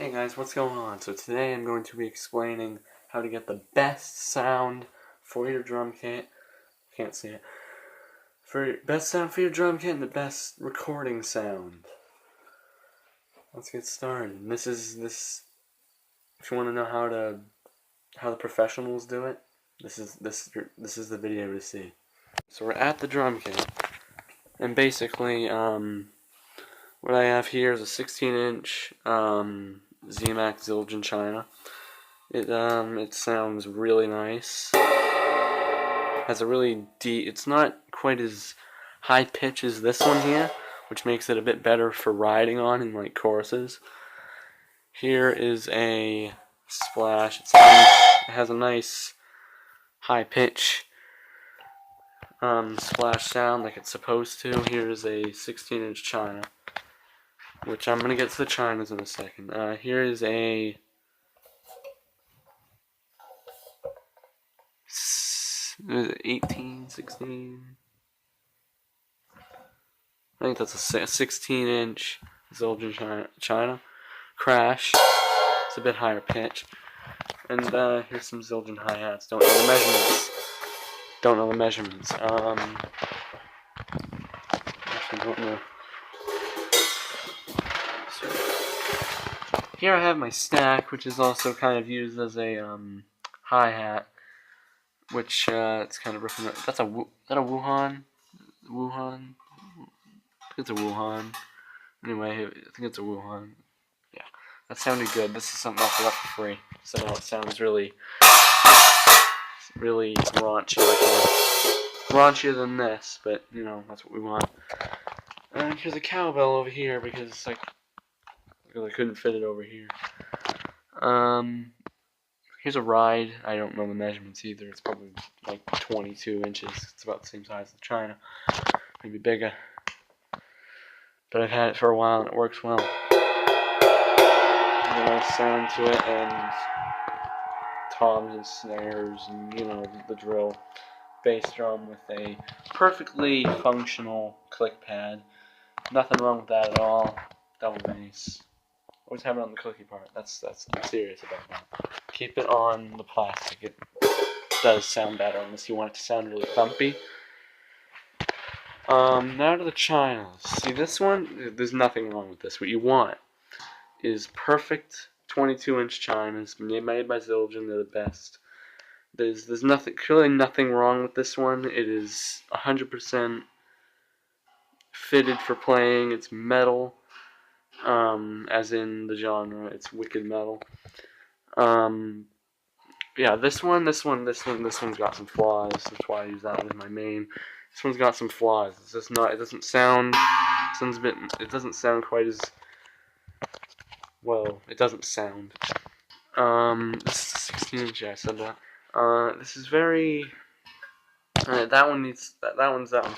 Hey guys, what's going on? So today I'm going to be explaining how to get the best sound for your drum kit. Can't see it. Best sound for your drum kit and the best recording sound. Let's get started. This. If you want to know how the professionals do it, this is the video to see. So we're at the drum kit, and basically, what I have here is a 16-inch ZMAX Zildjian China. It sounds really nice. Has a really deep. It's not quite as high pitch as this one here, which makes it a bit better for riding on in like choruses. Here is a Splash. It has a nice high pitch Splash sound like it's supposed to. Here is a 16-inch China, which I'm gonna get to the Chinas in a second. Here is a 18, 16. I think that's a 16-inch Zildjian China. Crash. It's a bit higher pitch. And here's some Zildjian hi-hats. Don't know the measurements. Actually don't know. So, here I have my stack, which is also kind of used as a hi-hat, which it's kind of ripping. That's a Wuhan? Wuhan? I think it's a Wuhan. Anyway, I think it's a Wuhan. Yeah, that sounded good. This is something else I got for free. So now it sounds really raunchy, raunchier than this, but you know that's what we want. And here's a cowbell over here because I couldn't fit it over here. Here's a ride. I don't know the measurements either. It's probably like 22 inches. It's about the same size as China, maybe bigger. But I've had it for a while and it works well. There's a nice sound to it, and toms and snares, and you know the drill. Bass drum with a perfectly functional click pad. Nothing wrong with that at all. Double bass. Always have it on the clicky part. I'm serious about that. Keep it on the plastic. It does sound better unless you want it to sound really thumpy. Now to the Chinas. See, this one, there's nothing wrong with this. What you want is perfect 22-inch Chinas made by Zildjian. They're the best. There's clearly nothing wrong with this one. It is 100% fitted for playing. It's metal, as in the genre. It's wicked metal. Yeah, this one's got some flaws. That's why I use that one as my main. This one's got some flaws. It's just not. It doesn't sound. It doesn't sound quite as well. It doesn't sound. This is 16-inch. Yeah, I said that. This is very. That one's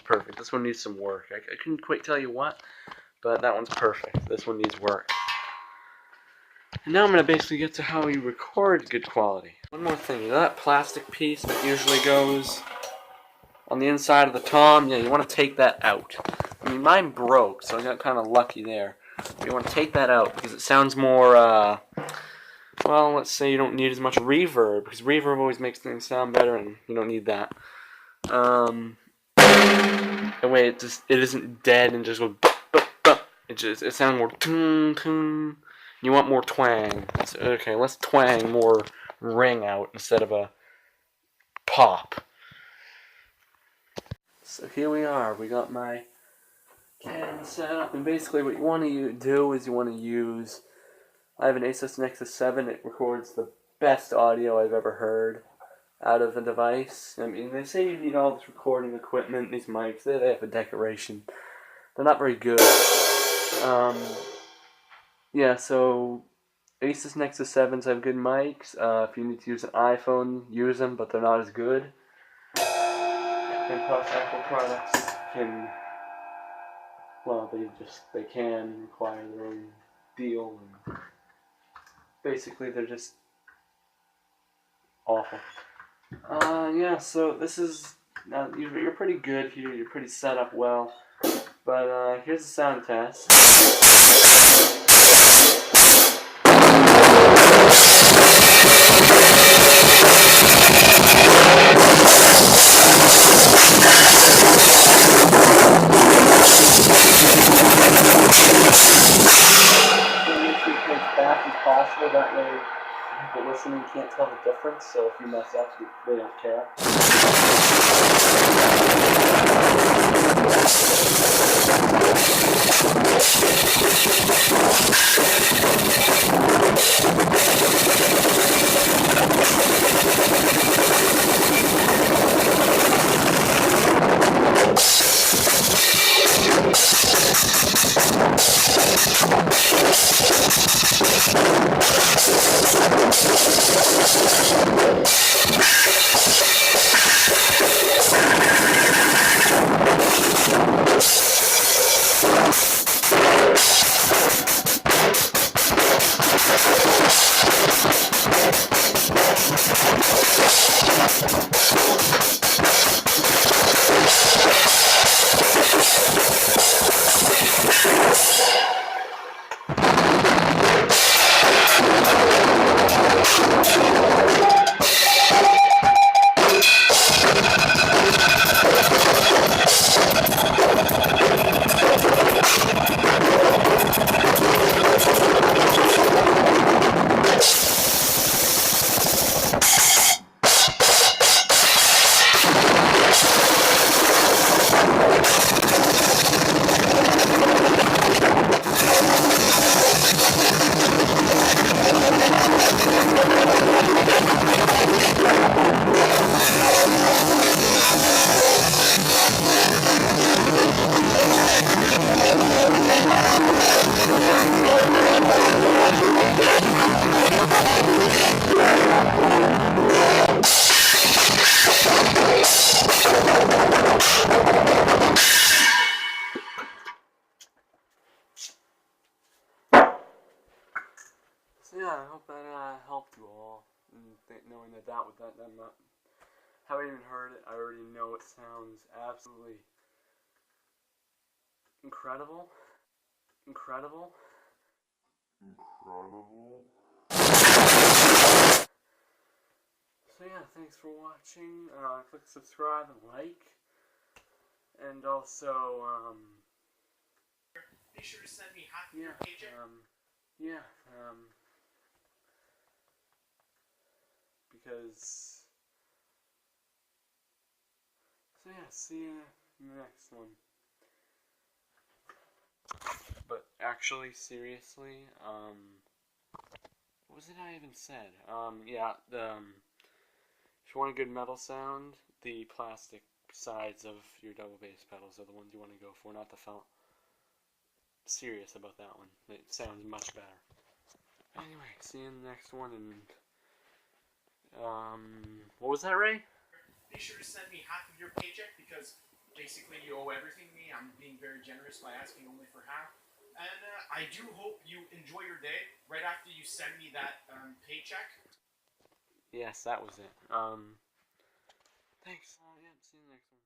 perfect. This one needs some work. I couldn't quite tell you what, but that one's perfect. This one needs work. And now I'm going to basically get to how you record good quality. One more thing, you know that plastic piece that usually goes on the inside of the tom? Yeah, you want to take that out. I mean, mine broke, so I got kind of lucky there. But you want to take that out because it sounds more, well, let's say you don't need as much reverb, because reverb always makes things sound better, and you don't need that. That way it isn't dead and just goes, it sounds more toon. You want more twang. Okay, let's twang more ring out instead of a pop. So here we are. We got my can set up, and basically what you want to do is you want to use. I have an Asus Nexus 7. It records the best audio I've ever heard out of a device. I mean, they say you need all this recording equipment, these mics. They have a decoration. They're not very good. Yeah, so Asus Nexus 7s have good mics. If you need to use an iPhone, use them, but they're not as good. And plus, Apple products can, well, they can require their own deal. And basically, they're just awful. Yeah, so this is, you're pretty good here. You're pretty set up well. But here's a sound test. fast as possible. That way, people listening can't tell the difference. So if you mess up, they don't care. So yeah, I hope that helped you all. Knowing that I'm not, haven't even heard it. I already know it sounds absolutely incredible. Incredible. So yeah, thanks for watching. Click subscribe and like. And also, be sure to send me half of yeah, your paycheck. Because, so yeah, see you in the next one. But actually, seriously, what was it I even said? Yeah, if you want a good metal sound, the plastic sides of your double bass pedals are the ones you want to go for, not the felt. Serious about that one. It sounds much better. Anyway, see you in the next one, and what was that, Ray? Be sure to send me half of your paycheck because basically you owe everything to me. I'm being very generous by asking only for half. And I do hope you enjoy your day right after you send me that paycheck. Yes, that was it. Thanks. Yeah, see you in the next one.